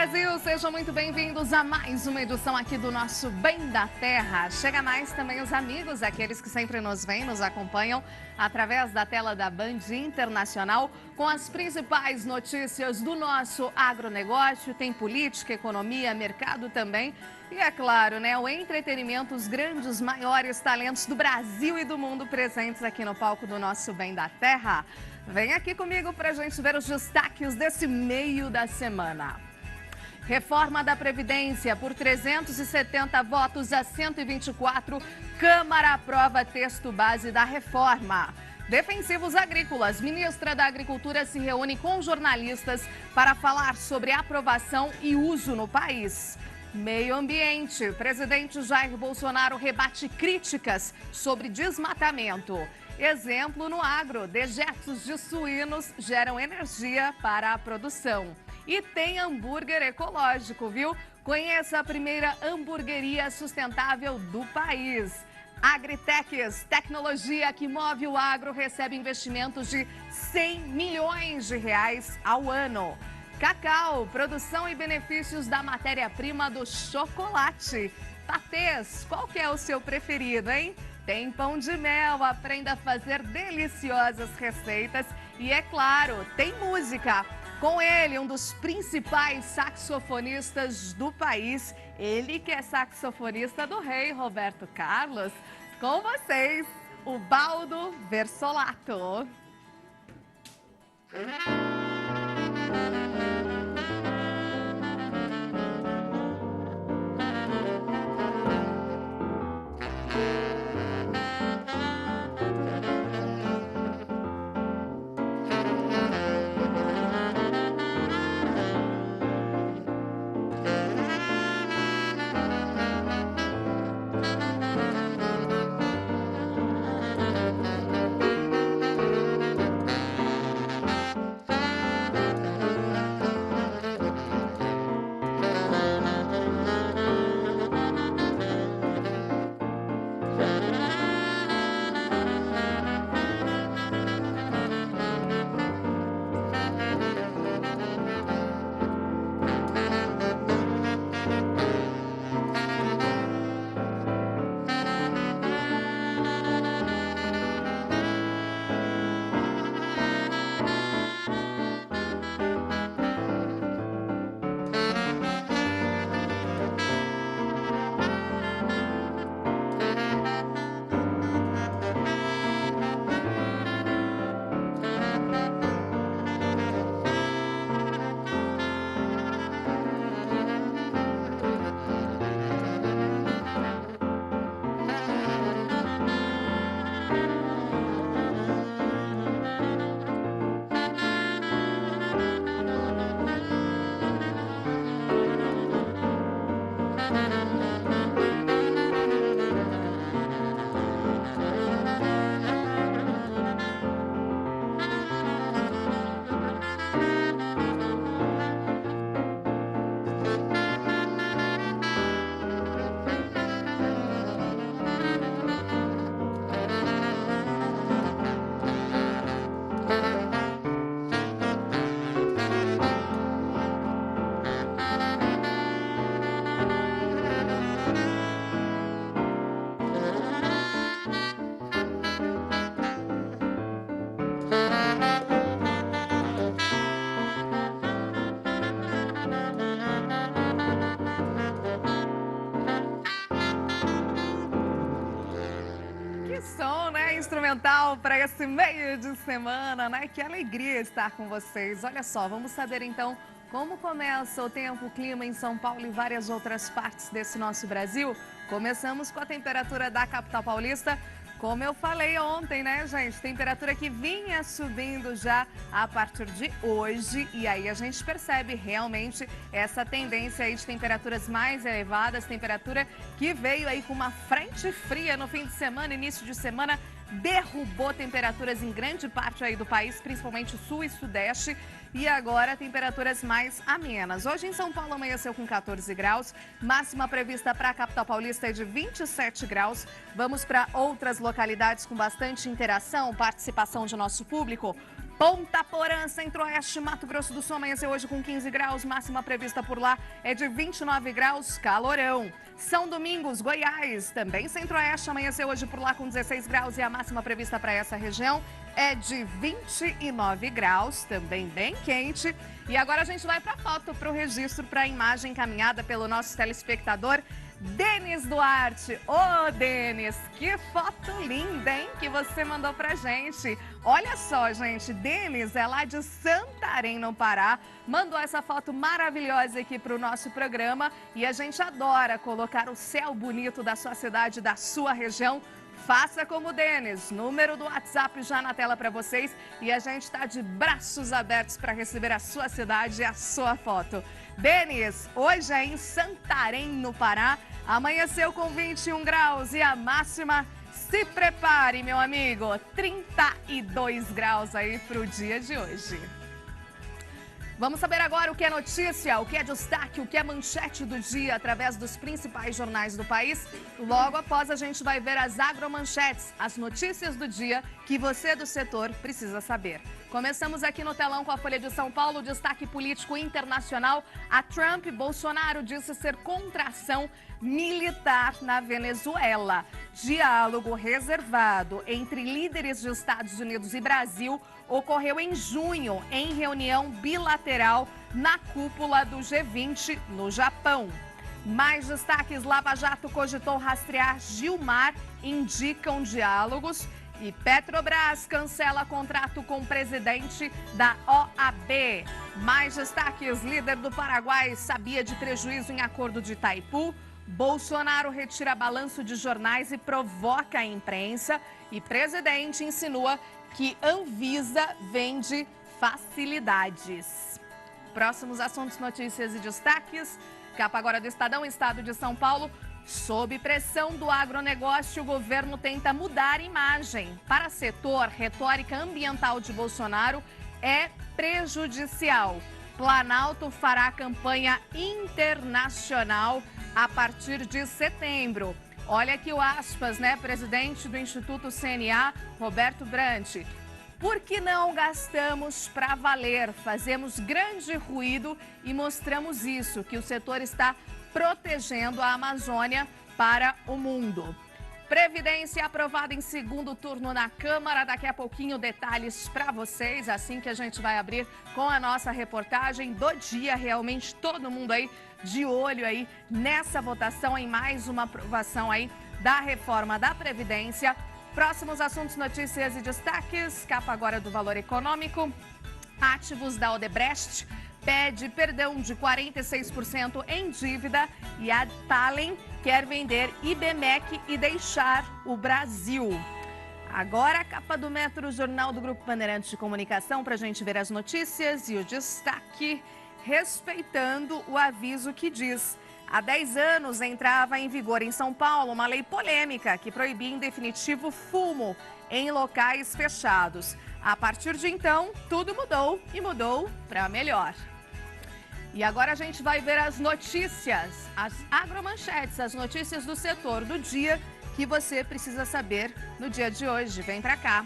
Brasil, sejam muito bem-vindos a mais uma edição aqui do nosso Bem da Terra. Chega mais também os amigos, aqueles que sempre nos veem, nos acompanham através da tela da Band Internacional com as principais notícias do nosso agronegócio. Tem política, economia, mercado também. E é claro, né, o entretenimento, os grandes, maiores talentos do Brasil e do mundo presentes aqui no palco do nosso Bem da Terra. Vem aqui comigo para a gente ver os destaques desse meio da semana. Reforma da Previdência por 370 votos a 124. Câmara aprova texto base da reforma. Defensivos agrícolas. Ministra da Agricultura se reúne com jornalistas para falar sobre aprovação e uso no país. Meio ambiente. Presidente Jair Bolsonaro rebate críticas sobre desmatamento. Exemplo no agro, dejetos de suínos geram energia para a produção. E tem hambúrguer ecológico, viu? Conheça a primeira hamburgueria sustentável do país. Agritechs, tecnologia que move o agro, recebe investimentos de 100 milhões de reais ao ano. Cacau, produção e benefícios da matéria-prima do chocolate. Patês, qual que é o seu preferido, hein? Tem pão de mel, aprenda a fazer deliciosas receitas e, é claro, tem música. Com ele, um dos principais saxofonistas do país, ele que é saxofonista do rei Roberto Carlos. Com vocês, o Baldo Versolato. Instrumental para esse meio de semana, né? Que alegria estar com vocês. Olha só, vamos saber então como começa o tempo, o clima em São Paulo e várias outras partes desse nosso Brasil. Começamos com a temperatura da capital paulista. Como eu falei ontem, né, gente? Temperatura que vinha subindo já a partir de hoje. E aí a gente percebe realmente essa tendência aí de temperaturas mais elevadas. Temperatura que veio aí com uma frente fria no fim de semana, início de semana. Derrubou temperaturas em grande parte aí do país, principalmente sul e sudeste. E agora temperaturas mais amenas. Hoje em São Paulo amanheceu com 14 graus. Máxima prevista para a capital paulista é de 27 graus. Vamos para outras localidades com bastante interação, participação de nosso público. Ponta Porã, Centro-Oeste, Mato Grosso do Sul, amanheceu hoje com 15 graus, máxima prevista por lá é de 29 graus, calorão. São Domingos, Goiás, também Centro-Oeste, amanheceu hoje por lá com 16 graus e a máxima prevista para essa região é de 29 graus, também bem quente. E agora a gente vai para a foto, para o registro, para a imagem encaminhada pelo nosso telespectador, Denis Duarte. Ô, Denis, que foto linda, hein, que você mandou pra gente. Olha só, gente, Denis é lá de Santarém, no Pará, mandou essa foto maravilhosa aqui pro nosso programa e a gente adora colocar o céu bonito da sua cidade, da sua região. Faça como o Denis, número do WhatsApp já na tela para vocês e a gente está de braços abertos para receber a sua cidade e a sua foto. Denis, hoje é em Santarém, no Pará, amanheceu com 21 graus e a máxima, se prepare, meu amigo, 32 graus aí para o dia de hoje. Vamos saber agora o que é notícia, o que é destaque, o que é manchete do dia através dos principais jornais do país. Logo após a gente vai ver as agromanchetes, as notícias do dia que você do setor precisa saber. Começamos aqui no telão com a Folha de São Paulo, destaque político internacional. A Trump, Bolsonaro disse ser contra a ação militar na Venezuela. Diálogo reservado entre líderes de Estados Unidos e Brasil ocorreu em junho, em reunião bilateral na cúpula do G20 no Japão. Mais destaques, Lava Jato cogitou rastrear Gilmar, indicam diálogos. E Petrobras cancela contrato com o presidente da OAB. Mais destaques, líder do Paraguai sabia de prejuízo em acordo de Itaipu. Bolsonaro retira balanço de jornais e provoca a imprensa. E presidente insinua que Anvisa vende facilidades. Próximos assuntos, notícias e destaques. Capa agora do Estadão, Estado de São Paulo. Sob pressão do agronegócio, o governo tenta mudar a imagem. Para setor, retórica ambiental de Bolsonaro é prejudicial. Planalto fará campanha internacional a partir de setembro. Olha aqui o aspas, né? Presidente do Instituto CNA, Roberto Brant. Por que não gastamos para valer? Fazemos grande ruído e mostramos isso, que o setor está protegendo a Amazônia para o mundo. Previdência aprovada em segundo turno na Câmara. Daqui a pouquinho detalhes para vocês, assim que a gente vai abrir com a nossa reportagem do dia. Realmente todo mundo aí de olho aí nessa votação, em mais uma aprovação aí da reforma da Previdência. Próximos assuntos, notícias e destaques. Capa agora do Valor Econômico. Ativos da Odebrecht pede perdão de 46% em dívida e a Talen quer vender IBMEC e deixar o Brasil. Agora a capa do Metro, jornal do Grupo Bandeirantes de Comunicação, para a gente ver as notícias e o destaque, respeitando o aviso que diz: há 10 anos entrava em vigor em São Paulo uma lei polêmica que proibia em definitivo fumo em locais fechados. A partir de então, tudo mudou e mudou para melhor. E agora a gente vai ver as notícias, as agromanchetes, as notícias do setor do dia que você precisa saber no dia de hoje. Vem pra cá.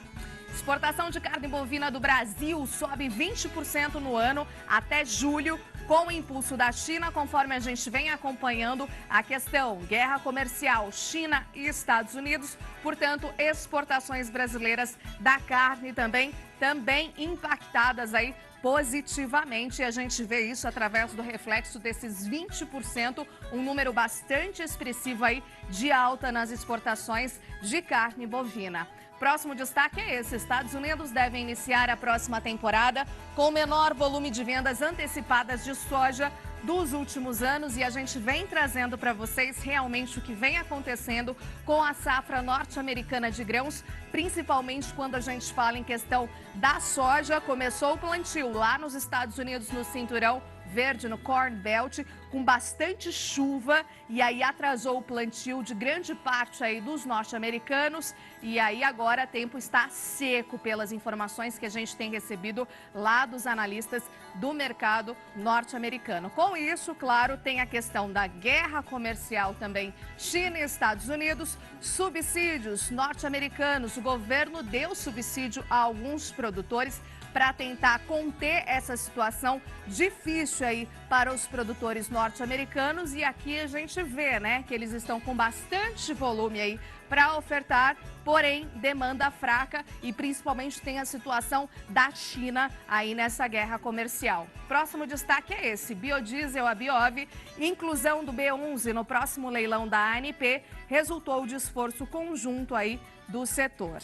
Exportação de carne bovina do Brasil sobe 20% no ano até julho, com o impulso da China, conforme a gente vem acompanhando a questão guerra comercial China e Estados Unidos. Portanto, exportações brasileiras da carne também impactadas aí positivamente, e a gente vê isso através do reflexo desses 20%, um número bastante expressivo aí de alta nas exportações de carne bovina. Próximo destaque é esse: Estados Unidos devem iniciar a próxima temporada com o menor volume de vendas antecipadas de soja dos últimos anos, e a gente vem trazendo para vocês realmente o que vem acontecendo com a safra norte-americana de grãos, principalmente quando a gente fala em questão da soja. Começou o plantio lá nos Estados Unidos, no Cinturão Verde, no Corn Belt, com bastante chuva, e aí atrasou o plantio de grande parte aí dos norte-americanos, e aí agora o tempo está seco, pelas informações que a gente tem recebido lá dos analistas do mercado norte-americano. Com isso, claro, tem a questão da guerra comercial também, China e Estados Unidos, subsídios norte-americanos. O governo deu subsídio a alguns produtores para tentar conter essa situação difícil aí para os produtores norte-americanos. E aqui a gente vê, né, que eles estão com bastante volume aí para ofertar, porém demanda fraca e principalmente tem a situação da China aí nessa guerra comercial. Próximo destaque é esse: biodiesel, a Biov, inclusão do B11 no próximo leilão da ANP resultou de esforço conjunto aí do setor.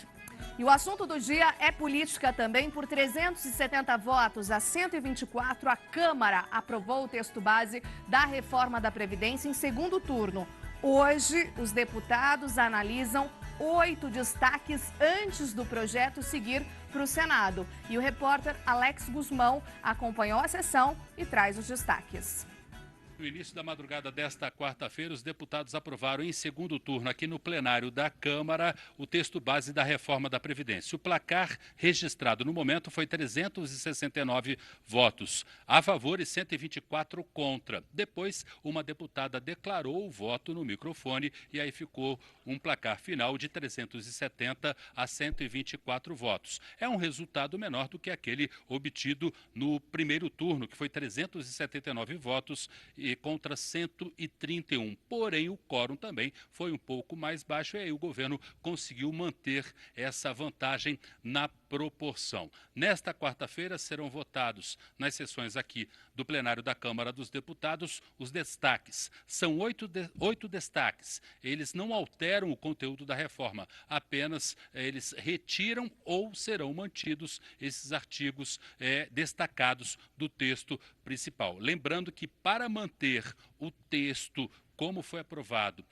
E o assunto do dia é política também. Por 370 votos a 124, a Câmara aprovou o texto base da reforma da Previdência em segundo turno. Hoje, os deputados analisam 8 destaques antes do projeto seguir para o Senado. E o repórter Alex Guzmão acompanhou a sessão e traz os destaques. No início da madrugada desta quarta-feira, os deputados aprovaram em segundo turno aqui no plenário da Câmara o texto base da reforma da Previdência. O placar registrado no momento foi 369 votos a favor e 124 contra. Depois, uma deputada declarou o voto no microfone e aí ficou um placar final de 370 a 124 votos. É um resultado menor do que aquele obtido no primeiro turno, que foi 379 votos e contra 131. Porém, o quórum também foi um pouco mais baixo e aí o governo conseguiu manter essa vantagem na proporção. Nesta quarta-feira serão votados nas sessões aqui do plenário da Câmara dos Deputados os destaques. São oito destaques. Eles não alteram o conteúdo da reforma, apenas eles retiram ou serão mantidos esses artigos destacados do texto principal. Lembrando que para manter o texto como foi aprovado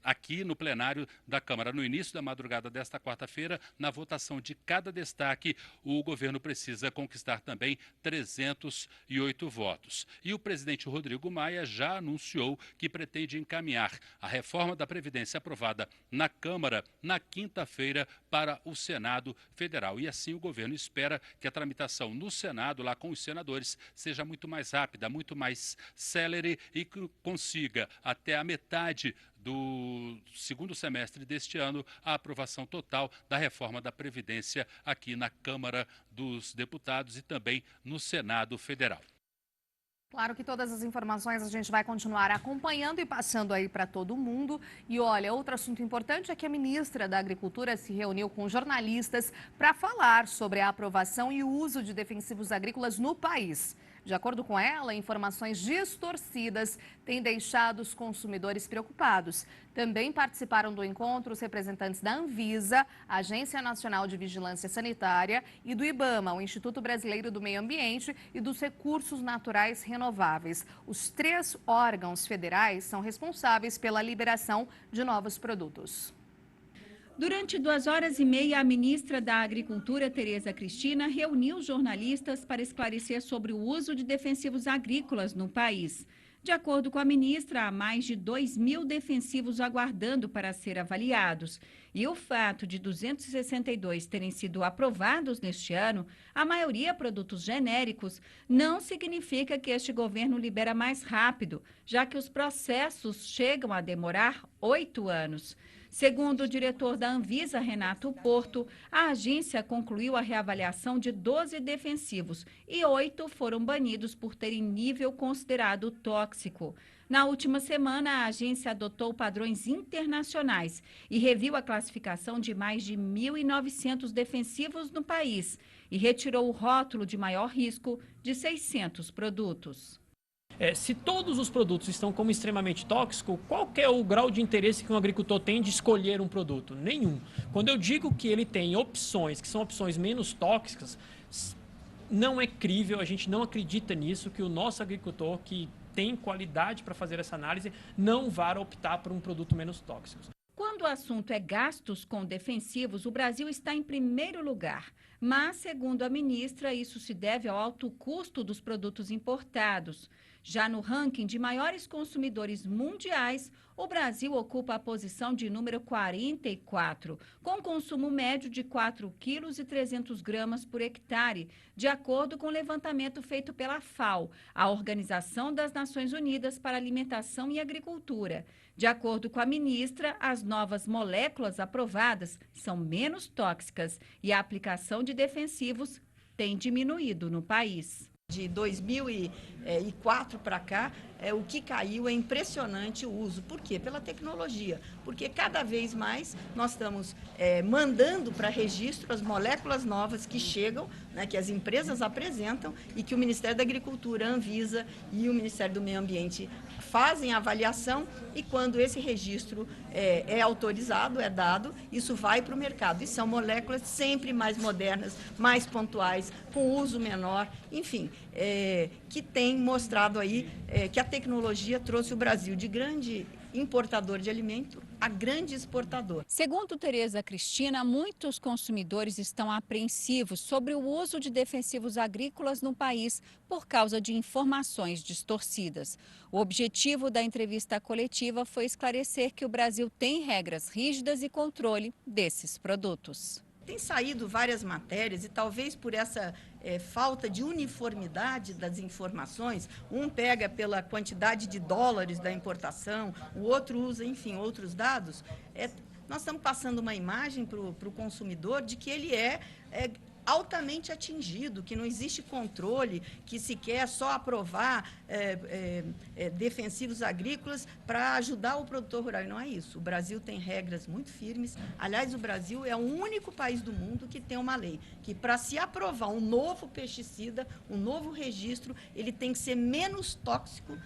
aqui no plenário da Câmara no início da madrugada desta quarta-feira, na votação de cada destaque, o governo precisa conquistar também 308 votos. E o presidente Rodrigo Maia já anunciou que pretende encaminhar a reforma da Previdência aprovada na Câmara na quinta-feira para o Senado Federal. E assim o governo espera que a tramitação no Senado, lá com os senadores, seja muito mais rápida, muito mais célere e que consiga até a metade do segundo semestre deste ano a aprovação total da reforma da Previdência aqui na Câmara dos Deputados e também no Senado Federal. Claro que todas as informações a gente vai continuar acompanhando e passando aí para todo mundo. E olha, outro assunto importante é que a ministra da Agricultura se reuniu com jornalistas para falar sobre a aprovação e o uso de defensivos agrícolas no país. De acordo com ela, informações distorcidas têm deixado os consumidores preocupados. Também participaram do encontro os representantes da Anvisa, Agência Nacional de Vigilância Sanitária, e do IBAMA, o Instituto Brasileiro do Meio Ambiente e dos Recursos Naturais Renováveis. Os 3 órgãos federais são responsáveis pela liberação de novos produtos. Durante 2h30, a ministra da Agricultura, Tereza Cristina, reuniu jornalistas para esclarecer sobre o uso de defensivos agrícolas no país. De acordo com a ministra, há mais de 2.000 defensivos aguardando para ser avaliados. E o fato de 262 terem sido aprovados neste ano, a maioria produtos genéricos, não significa que este governo libera mais rápido, já que os processos chegam a demorar 8 anos. Segundo o diretor da Anvisa, Renato Porto, a agência concluiu a reavaliação de 12 defensivos e 8 foram banidos por terem nível considerado tóxico. Na última semana, a agência adotou padrões internacionais e reviu a classificação de mais de 1.900 defensivos no país e retirou o rótulo de maior risco de 600 produtos. Se todos os produtos estão como extremamente tóxico, qual que é o grau de interesse que um agricultor tem de escolher um produto? Nenhum. Quando eu digo que ele tem opções, que são opções menos tóxicas, não é crível, a gente não acredita nisso, que o nosso agricultor que tem qualidade para fazer essa análise não vá optar por um produto menos tóxico. Quando o assunto é gastos com defensivos, o Brasil está em primeiro lugar. Mas, segundo a ministra, isso se deve ao alto custo dos produtos importados. Já no ranking de maiores consumidores mundiais, o Brasil ocupa a posição de número 44, com consumo médio de 4,3 kg por hectare, de acordo com o levantamento feito pela FAO, a Organização das Nações Unidas para Alimentação e Agricultura. De acordo com a ministra, as novas moléculas aprovadas são menos tóxicas e a aplicação de defensivos tem diminuído no país. De 2004 para cá, o que caiu é impressionante o uso. Por quê? Pela tecnologia. Porque cada vez mais nós estamos mandando para registro as moléculas novas que chegam, né, que as empresas apresentam e que o Ministério da Agricultura, a Anvisa e o Ministério do Meio Ambiente fazem a avaliação, e quando esse registro é autorizado, é dado, isso vai para o mercado. E são moléculas sempre mais modernas, mais pontuais, com uso menor, enfim, que tem mostrado aí que a tecnologia trouxe o Brasil de grande importador de alimento a grande exportador. Segundo Tereza Cristina, muitos consumidores estão apreensivos sobre o uso de defensivos agrícolas no país por causa de informações distorcidas. O objetivo da entrevista coletiva foi esclarecer que o Brasil tem regras rígidas e controle desses produtos. Tem saído várias matérias e talvez por essa falta de uniformidade das informações, um pega pela quantidade de dólares da importação, o outro usa, enfim, outros dados, nós estamos passando uma imagem para o consumidor de que ele é altamente atingido, que não existe controle, que se quer só aprovar defensivos agrícolas para ajudar o produtor rural. E não é isso. O Brasil tem regras muito firmes. Aliás, o Brasil é o único país do mundo que tem uma lei que, para se aprovar um novo pesticida, um novo registro, ele tem que ser menos tóxico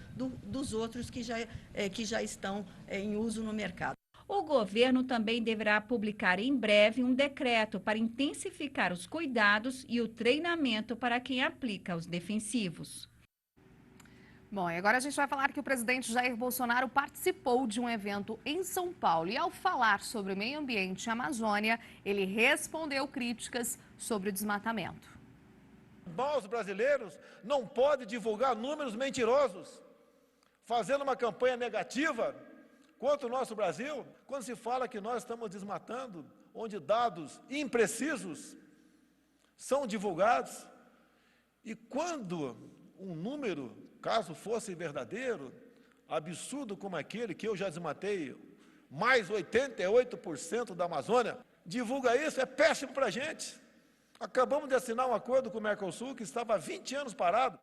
dos outros que já estão em uso no mercado. O governo também deverá publicar em breve um decreto para intensificar os cuidados e o treinamento para quem aplica os defensivos. Bom, e agora a gente vai falar que o presidente Jair Bolsonaro participou de um evento em São Paulo e, ao falar sobre o meio ambiente e a Amazônia, ele respondeu críticas sobre o desmatamento. Nós, brasileiros, não podem divulgar números mentirosos, fazendo uma campanha negativa contra o nosso Brasil, quando se fala que nós estamos desmatando, onde dados imprecisos são divulgados, e quando um número, caso fosse verdadeiro, absurdo como aquele que eu já desmatei, mais 88% da Amazônia, divulga isso, é péssimo para a gente. Acabamos de assinar um acordo com o Mercosul, que estava há 20 anos parado.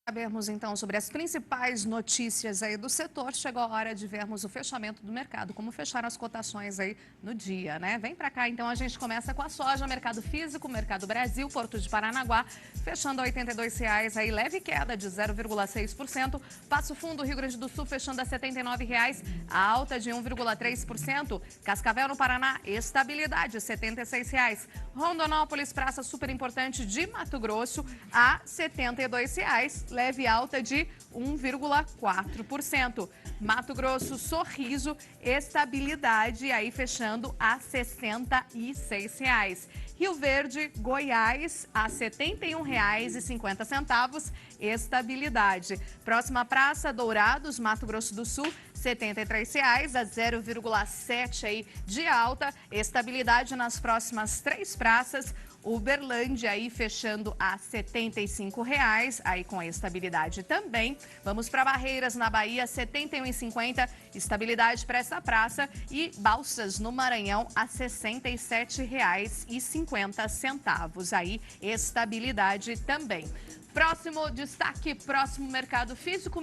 Sabermos então sobre as principais notícias aí do setor, chegou a hora de vermos o fechamento do mercado, como fecharam as cotações aí no dia, né? Vem pra cá, então a gente começa com a soja, mercado físico, Mercado Brasil, Porto de Paranaguá, fechando a R$ 82,00, aí leve queda de 0,6%, Passo Fundo, Rio Grande do Sul, fechando a R$ 79,00, alta de 1,3%, Cascavel no Paraná, estabilidade, R$ 76,00, Rondonópolis, praça super importante de Mato Grosso, a R$ 72,00, leve alta de 1,4%. Mato Grosso, Sorriso, estabilidade, aí fechando a R$ 66,00. Rio Verde, Goiás, a R$ 71,50, estabilidade. Próxima praça, Dourados, Mato Grosso do Sul, R$ 73,00, a 0,7% aí de alta, estabilidade nas próximas 3 praças. Uberlândia aí fechando a R$ 75,00, aí com estabilidade também. Vamos para Barreiras, na Bahia, R$ 71,50, estabilidade para essa praça. E Balsas, no Maranhão, a R$ 67,50, aí estabilidade também. Próximo destaque, próximo mercado físico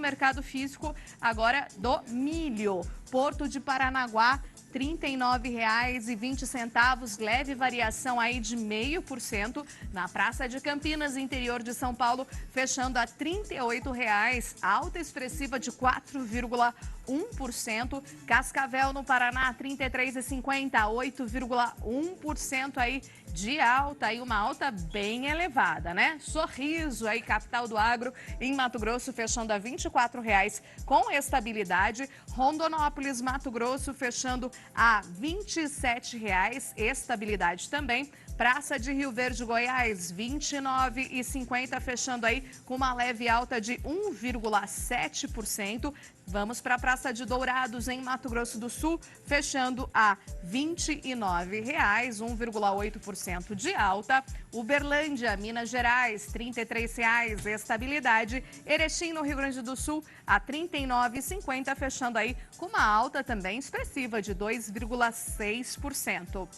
agora do milho. Porto de Paranaguá, R$ 39,20, leve variação aí de 0,5%. Na Praça de Campinas, interior de São Paulo, fechando a R$ 38,00, alta expressiva de 4,1%. Cascavel, no Paraná, R$ 33,50, 8,1% aí de alta, aí uma alta bem elevada, né? Sorriso, aí capital do agro, em Mato Grosso, fechando a R$ 24,00 com estabilidade. Rondonópolis, Mato Grosso, fechando a R$ 27,00, estabilidade também. Praça de Rio Verde, Goiás, R$ 29,50, fechando aí com uma leve alta de 1,7%. Vamos para a Praça de Dourados, em Mato Grosso do Sul, fechando a R$ 29,00, 1,8% de alta. Uberlândia, Minas Gerais, R$ 33,00, estabilidade. Erechim, no Rio Grande do Sul, a R$ 39,50, fechando aí com uma alta também expressiva de 2,6%.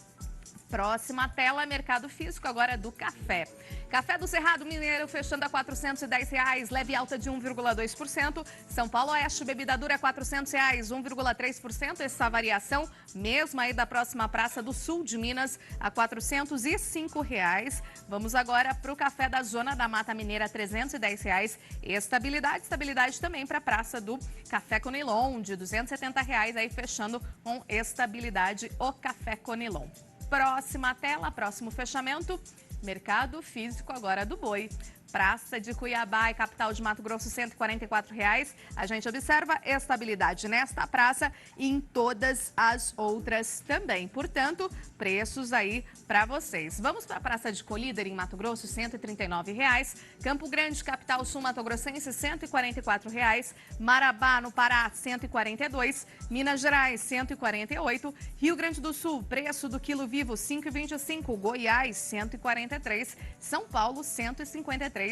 Próxima tela, mercado físico agora do café. Café do Cerrado Mineiro fechando a R$ 410, leve alta de 1,2%. São Paulo Oeste, bebida dura R$ 400, 1,3%. Essa variação, mesmo aí da próxima Praça do Sul de Minas, a R$ 405. Vamos agora para o café da Zona da Mata Mineira, R$ 310. Estabilidade também para a Praça do Café Conilon, de R$ 270, aí fechando com estabilidade o Café Conilon. Próxima tela, próximo fechamento, mercado físico agora do boi. Praça de Cuiabá e capital de Mato Grosso, R$ 144. A gente observa estabilidade nesta praça e em todas as outras também. Portanto, preços aí para vocês. Vamos para a Praça de Colíder, em Mato Grosso, R$ 139. Campo Grande, capital sul mato-grossense, R$ 144. Marabá, no Pará, R$ 142. Minas Gerais, R$ 148. Rio Grande do Sul, preço do quilo vivo, R$ 5,25. Goiás, R$ 143. São Paulo, R$ 153.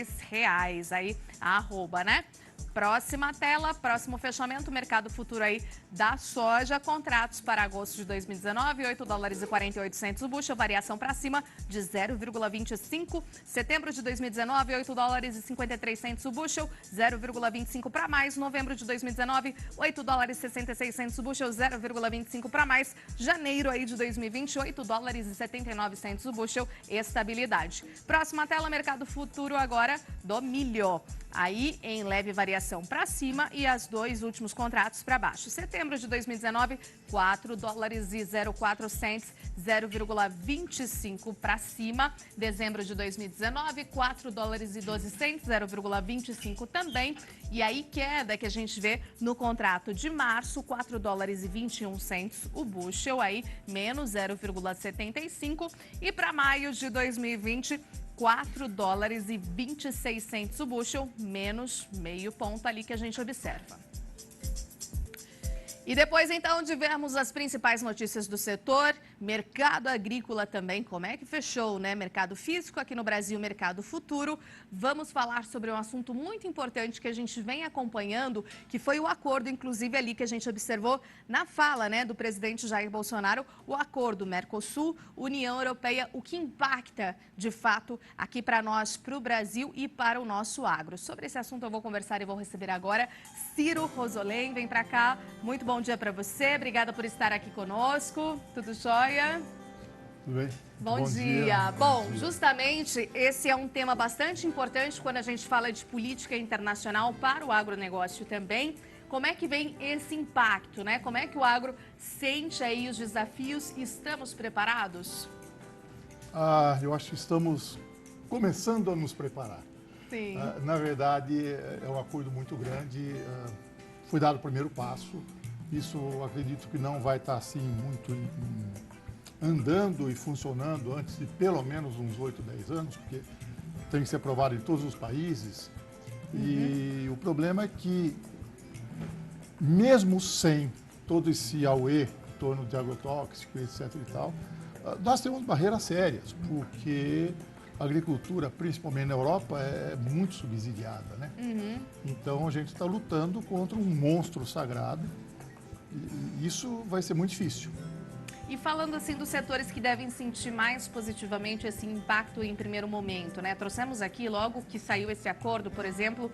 Aí, arroba, né? Próxima tela, próximo fechamento, mercado futuro aí da soja, contratos para agosto de 2019, $8,48 o bushel, variação para cima de 0,25. Setembro de 2019, $8,53 o bushel, 0,25 para mais. Novembro de 2019, $8,66 o bushel, 0,25 para mais. Janeiro aí de 2020, $8,79 o bushel, estabilidade. Próxima tela, mercado futuro agora do milho. Aí em leve variação para cima e as dois últimos contratos para baixo. Setembro de 2019, $4,04, 0,25 para cima. Dezembro de 2019, $4,12, 0,25 também. E aí queda que a gente vê no contrato de março, $4,21 o bushel, aí menos 0,75. E para maio de 2020, $4,26 o bushel, menos meio ponto ali que a gente observa. E depois, então, de vermos as principais notícias do setor, mercado agrícola também, como é que fechou, né? Mercado físico aqui no Brasil, mercado futuro. Vamos falar sobre um assunto muito importante que a gente vem acompanhando, que foi o acordo, inclusive, ali que a gente observou na fala, né, do presidente Jair Bolsonaro, o acordo Mercosul, União Europeia, o que impacta, de fato, aqui para nós, para o Brasil e para o nosso agro. Sobre esse assunto eu vou conversar e vou receber agora Ciro Rosolém. Vem para cá. Muito bom dia para você. Obrigada por estar aqui conosco. Tudo jóia? Tudo bem? Bom dia. Bom, justamente esse é um tema bastante importante quando a gente fala de política internacional para o agronegócio também. Como é que vem esse impacto, né? Como é que o agro sente aí os desafios? Estamos preparados? Eu acho que estamos começando a nos preparar. Sim. Na verdade, é um acordo muito grande. Foi dado o primeiro passo. Isso, acredito que não vai estar assim muito andando e funcionando antes de pelo menos uns 8, 10 anos, porque tem que ser aprovado em todos os países. E o problema é que, mesmo sem todo esse auê em torno de agrotóxico, etc. e tal, nós temos barreiras sérias, porque a agricultura, principalmente na Europa, é muito subsidiada, né? Então a gente está lutando contra um monstro sagrado e isso vai ser muito difícil. E falando assim dos setores que devem sentir mais positivamente esse impacto em primeiro momento, né? Trouxemos aqui, logo que saiu esse acordo, por exemplo,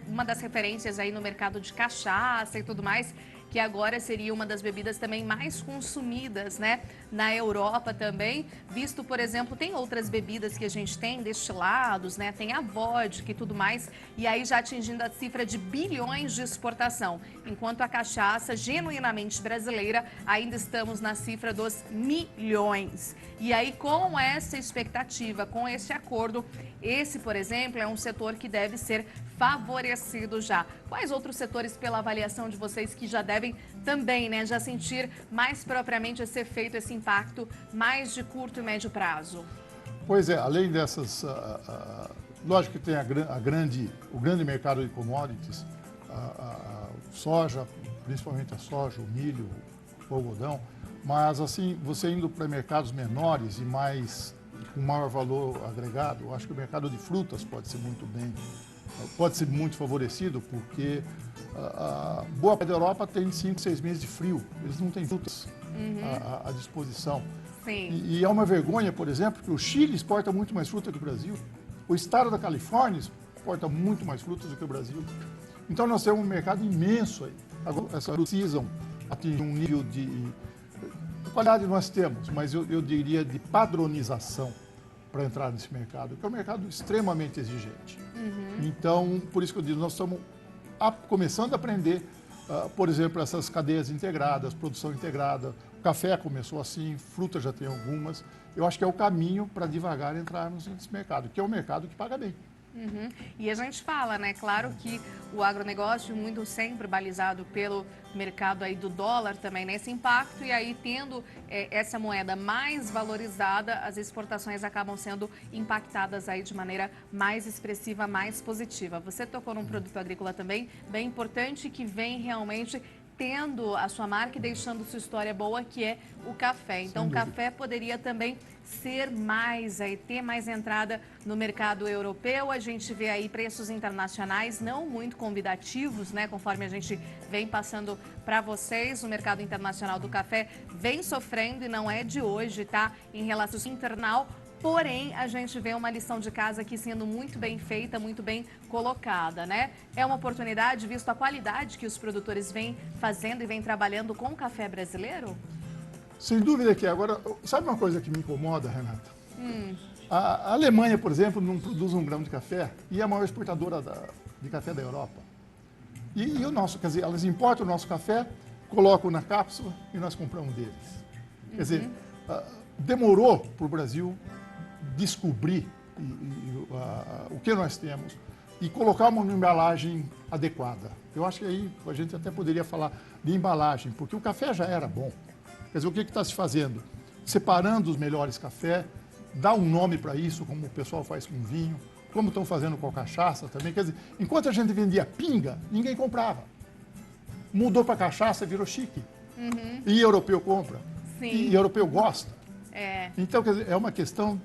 uma das referências aí no mercado de cachaça e tudo mais, que agora seria uma das bebidas também mais consumidas, né, na Europa também, visto, por exemplo, tem outras bebidas que a gente tem, destilados, né, tem a vodka e tudo mais, e aí já atingindo a cifra de bilhões de exportação, enquanto a cachaça genuinamente brasileira, ainda estamos na cifra dos milhões. E aí, com essa expectativa, com esse acordo, esse, por exemplo, é um setor que deve ser favorecido já. Quais outros setores, pela avaliação de vocês, que já devem também, né, já sentir mais propriamente esse efeito, esse impacto mais de curto e médio prazo? Pois é, além dessas, lógico que tem o grande mercado de commodities, soja, principalmente a soja, o milho, o algodão, mas assim, você indo para mercados menores e com maior valor agregado, eu acho que o mercado de frutas pode ser muito favorecido, porque boa parte da Europa tem 5, 6 meses de frio, eles não têm frutas. à disposição. Sim. E é uma vergonha, por exemplo, que o Chile exporta muito mais fruta que o Brasil. O estado da Califórnia exporta muito mais frutas do que o Brasil. Então nós temos um mercado imenso aí. Agora, essas precisam atingir um nível de qualidade nós temos, mas eu diria de padronização para entrar nesse mercado, que é um mercado extremamente exigente. Então, por isso que eu digo, nós estamos começando a aprender, por exemplo, essas cadeias integradas, produção integrada. O café começou assim, fruta já tem algumas. Eu acho que é o caminho para devagar entrarmos nesse mercado, que é um mercado que paga bem. E a gente fala, né? Claro que o agronegócio muito sempre balizado pelo mercado aí do dólar também nesse impacto, e aí tendo essa moeda mais valorizada, as exportações acabam sendo impactadas aí de maneira mais expressiva, mais positiva. Você tocou num produto agrícola também bem importante que vem realmente tendo a sua marca e deixando sua história boa, que é o café. Então, o café poderia também ser mais, aí, ter mais entrada no mercado europeu. A gente vê aí preços internacionais não muito convidativos, né? Conforme a gente vem passando para vocês, o mercado internacional do café vem sofrendo e não é de hoje, tá? Em relação internacional. Porém, a gente vê uma lição de casa aqui sendo muito bem feita, muito bem colocada, né? É uma oportunidade, visto a qualidade que os produtores vêm fazendo e vêm trabalhando com o café brasileiro? Sem dúvida que agora, sabe uma coisa que me incomoda, Renata? A Alemanha, por exemplo, não produz um grão de café e é a maior exportadora de café da Europa. E o nosso, quer dizer, elas importam o nosso café, colocam na cápsula e nós compramos deles. Quer dizer, demorou para o Brasil descobrir o que nós temos e colocar uma embalagem adequada. Eu acho que aí a gente até poderia falar de embalagem, porque o café já era bom. Quer dizer, o que está se fazendo? Separando os melhores cafés, dá um nome para isso, como o pessoal faz com vinho, como estão fazendo com a cachaça também. Quer dizer, enquanto a gente vendia pinga, ninguém comprava. Mudou para cachaça, virou chique. E europeu compra. Sim. E europeu gosta. É. Então, quer dizer, é uma questão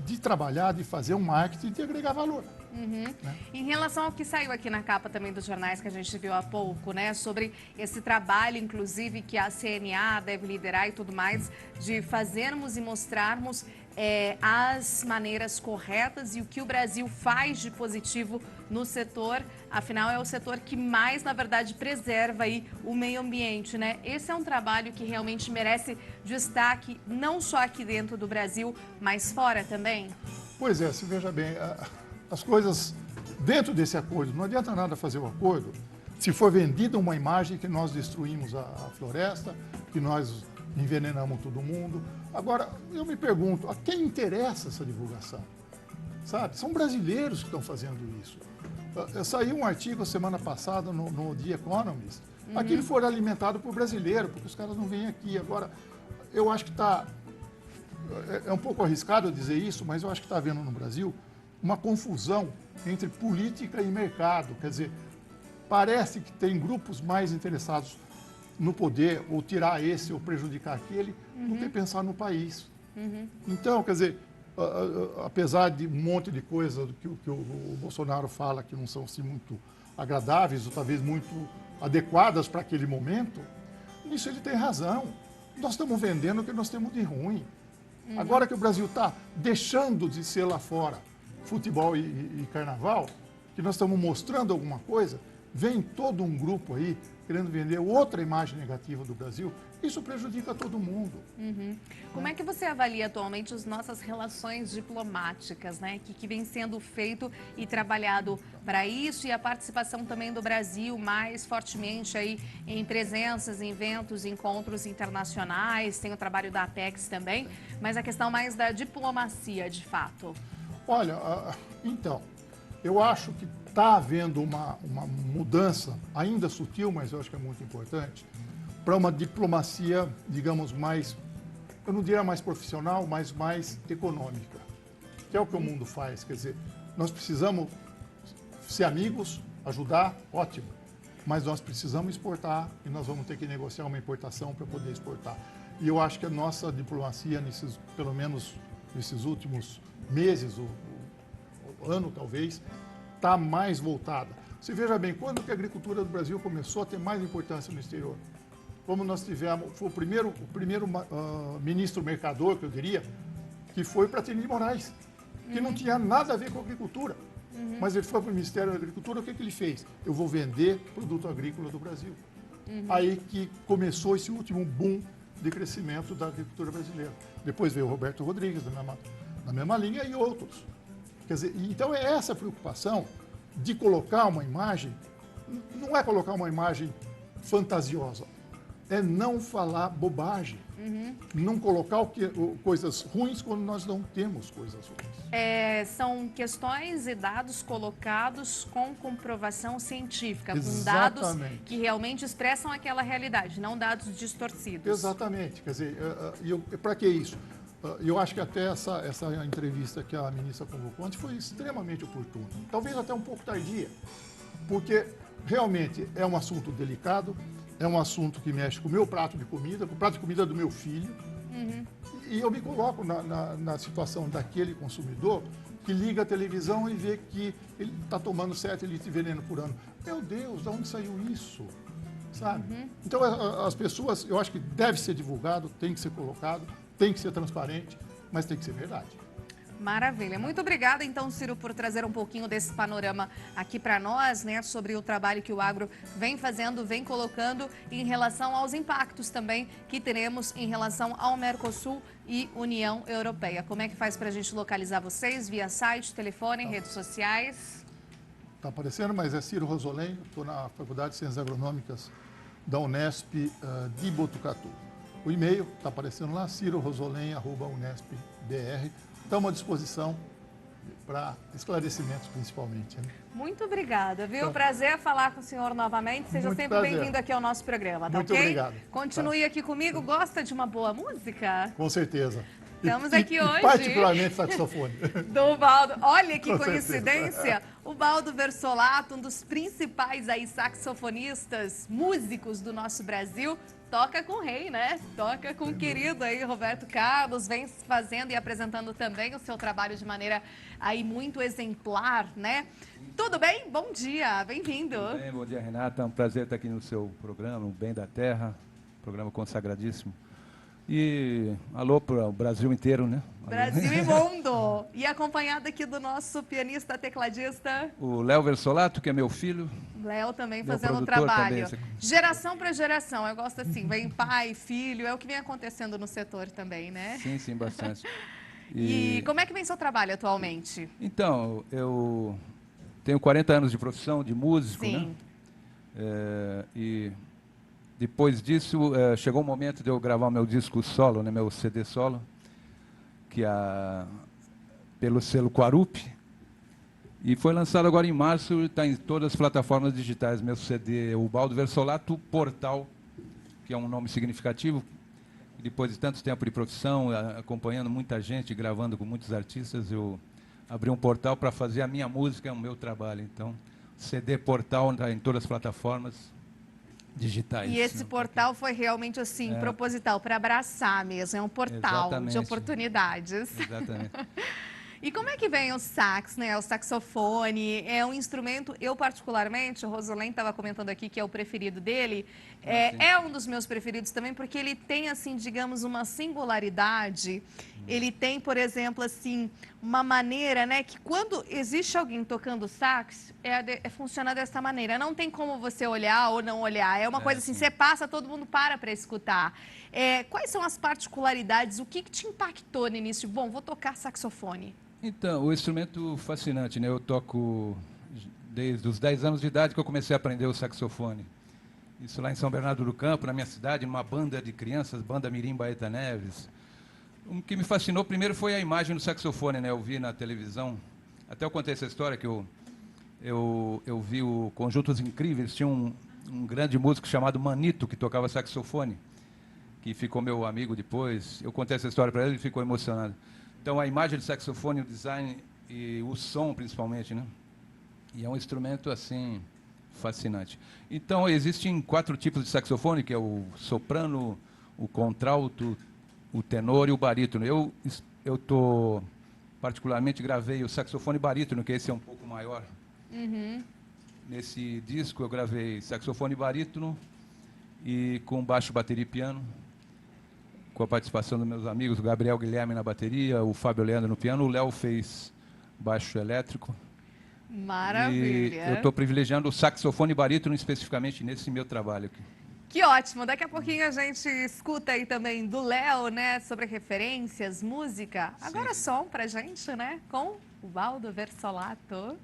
de trabalhar, de fazer um marketing e de agregar valor. Né? Em relação ao que saiu aqui na capa também dos jornais que a gente viu há pouco, né? Sobre esse trabalho, inclusive, que a CNA deve liderar e tudo mais, de fazermos e mostrarmos as maneiras corretas e o que o Brasil faz de positivo no setor. Afinal, é o setor que mais, na verdade, preserva aí o meio ambiente, né? Esse é um trabalho que realmente merece destaque, não só aqui dentro do Brasil, mas fora também. Pois é, se veja bem, as coisas dentro desse acordo, não adianta nada fazer o acordo se for vendida uma imagem que nós destruímos a floresta, que nós envenenamos todo mundo. Agora, eu me pergunto, a quem interessa essa divulgação? Sabe? São brasileiros que estão fazendo isso. Saiu um artigo semana passada no The Economist. Aquilo foi alimentado por brasileiro, porque os caras não vêm aqui. Agora, eu acho que está... É um pouco arriscado eu dizer isso, mas eu acho que está havendo no Brasil uma confusão entre política e mercado. Quer dizer, parece que tem grupos mais interessados no poder, ou tirar esse, ou prejudicar aquele, do que pensar no país. Então, quer dizer, apesar de um monte de coisas que o Bolsonaro fala que não são assim, muito agradáveis, ou talvez muito adequadas para aquele momento, nisso ele tem razão. Nós estamos vendendo o que nós temos de ruim. Agora que o Brasil está deixando de ser lá fora futebol e carnaval, que nós estamos mostrando alguma coisa, vem todo um grupo aí querendo vender outra imagem negativa do Brasil. Isso prejudica todo mundo. Como é que você avalia atualmente as nossas relações diplomáticas, né? Que vem sendo feito e trabalhado para isso, e a participação também do Brasil mais fortemente aí em presenças, em eventos, encontros internacionais, tem o trabalho da Apex também, mas a questão mais da diplomacia, de fato. Olha, então, eu acho que está havendo uma mudança, ainda sutil, mas eu acho que é muito importante, para uma diplomacia, digamos, mais, eu não diria mais profissional, mas mais econômica, que é o que o mundo faz. Quer dizer, nós precisamos ser amigos, ajudar, ótimo, mas nós precisamos exportar e nós vamos ter que negociar uma importação para poder exportar. E eu acho que a nossa diplomacia, pelo menos nesses últimos meses, ou ano talvez, está mais voltada. Você veja bem, quando que a agricultura do Brasil começou a ter mais importância no exterior? como nós tivemos, foi o primeiro ministro mercador, que eu diria, que foi para Pratini de Moraes, que não tinha nada a ver com agricultura. Mas ele foi para o Ministério da Agricultura, o que ele fez? Eu vou vender produto agrícola do Brasil. Aí que começou esse último boom de crescimento da agricultura brasileira. Depois veio o Roberto Rodrigues, na mesma linha, e outros. Quer dizer, então é essa preocupação de colocar uma imagem, não é colocar uma imagem fantasiosa, é não falar bobagem, não colocar coisas ruins quando nós não temos coisas ruins. São questões e dados colocados com comprovação científica, com dados Exatamente. que realmente expressam aquela realidade, não dados distorcidos. Exatamente. Quer dizer, para que isso? Eu acho que até essa entrevista que a ministra convocou antes foi extremamente oportuna. Talvez até um pouco tardia, porque realmente é um assunto delicado, é um assunto que mexe com o meu prato de comida, com o prato de comida do meu filho. E eu me coloco na situação daquele consumidor que liga a televisão e vê que ele está tomando 7 litros de veneno por ano. Meu Deus, de onde saiu isso? Sabe? Então, as pessoas, eu acho que deve ser divulgado, tem que ser colocado, tem que ser transparente, mas tem que ser verdade. Maravilha. Muito obrigada, então, Ciro, por trazer um pouquinho desse panorama aqui para nós, né, sobre o trabalho que o agro vem fazendo, vem colocando em relação aos impactos também que teremos em relação ao Mercosul e União Europeia. Como é que faz para a gente localizar vocês? Via site, telefone, redes sociais? Está aparecendo, mas é Ciro Rosolém, estou na Faculdade de Ciências Agronômicas da Unesp de Botucatu. O e-mail está aparecendo lá, cirorosolém@unesp.br. Estamos à disposição para esclarecimentos, principalmente. Né? Muito obrigada, viu? Então, prazer falar com o senhor novamente. Seja muito sempre bem-vindo aqui ao nosso programa, tá muito ok? obrigado. Continue aqui comigo. Gosta de uma boa música? Com certeza. Estamos aqui hoje. Particularmente saxofone. Do Baldo. Olha que Com coincidência. certeza. O Baldo Versolato, um dos principais aí saxofonistas, músicos do nosso Brasil, toca com o rei, né? Toca com o querido aí, Roberto Carlos, vem fazendo e apresentando também o seu trabalho de maneira aí muito exemplar, né? Tudo bem? Bom dia, bem-vindo. Tudo bem, bom dia, Renata. É um prazer estar aqui no seu programa, o Bem da Terra, programa consagradíssimo. E alô para o Brasil inteiro, né? Brasil e mundo. E acompanhado aqui do nosso pianista tecladista. O Léo Versolato, que é meu filho. Léo também Meu fazendo o produtor trabalho. também. Geração para geração, eu gosto assim, vem pai, filho, é o que vem acontecendo no setor também, né? Sim, sim, bastante. E como é que vem seu trabalho atualmente? Então, eu tenho 40 anos de profissão de músico, Sim. né? E depois disso, chegou o momento de eu gravar meu disco solo, né, meu CD solo, que pelo selo Quarup. E foi lançado agora em março, está em todas as plataformas digitais. Meu CD, o Baldo Versolato Portal, que é um nome significativo. Depois de tanto tempo de profissão, acompanhando muita gente, gravando com muitos artistas, eu abri um portal para fazer a minha música, é o meu trabalho. Então, CD Portal está em todas as plataformas digitais. E esse portal foi realmente assim, proposital, para abraçar mesmo, é um portal Exatamente. de oportunidades. Exatamente. E como é que vem o sax, né? O saxofone é um instrumento, eu particularmente, o Rosolém estava comentando aqui que é o preferido dele, é um dos meus preferidos também, porque ele tem, assim, digamos, uma singularidade. Ele tem, por exemplo, assim, uma maneira, né, que quando existe alguém tocando sax, funciona dessa maneira. Não tem como você olhar ou não olhar. É uma coisa assim, você passa, todo mundo para escutar. Quais são as particularidades? O que te impactou no início? Bom, vou tocar saxofone. Então, o instrumento fascinante, né? Eu toco desde os 10 anos de idade que eu comecei a aprender o saxofone. Isso lá em São Bernardo do Campo, na minha cidade, numa banda de crianças, banda Mirim Baeta Neves. O que me fascinou primeiro foi a imagem do saxofone, né? Eu vi na televisão, até eu contei essa história que eu vi o Conjuntos Incríveis, tinha um grande músico chamado Manito que tocava saxofone, que ficou meu amigo depois. Eu contei essa história para ele, ele ficou emocionado. Então, a imagem do saxofone, o design e o som, principalmente, né? E é um instrumento, assim, fascinante. Então, existem 4 tipos de saxofone, que é o soprano, o contralto, o tenor e o barítono. Eu particularmente, gravei o saxofone barítono, que esse é um pouco maior. Nesse disco, eu gravei saxofone barítono e com baixo, bateria e piano, com a participação dos meus amigos, o Gabriel Guilherme na bateria, o Fábio Leandro no piano, o Léo fez baixo elétrico. Maravilha. E eu estou privilegiando o saxofone barítono especificamente nesse meu trabalho aqui. Que ótimo. Daqui a pouquinho a gente escuta aí também do Léo, né, sobre referências, música. Agora som pra gente, né, com o Valdo Versolato.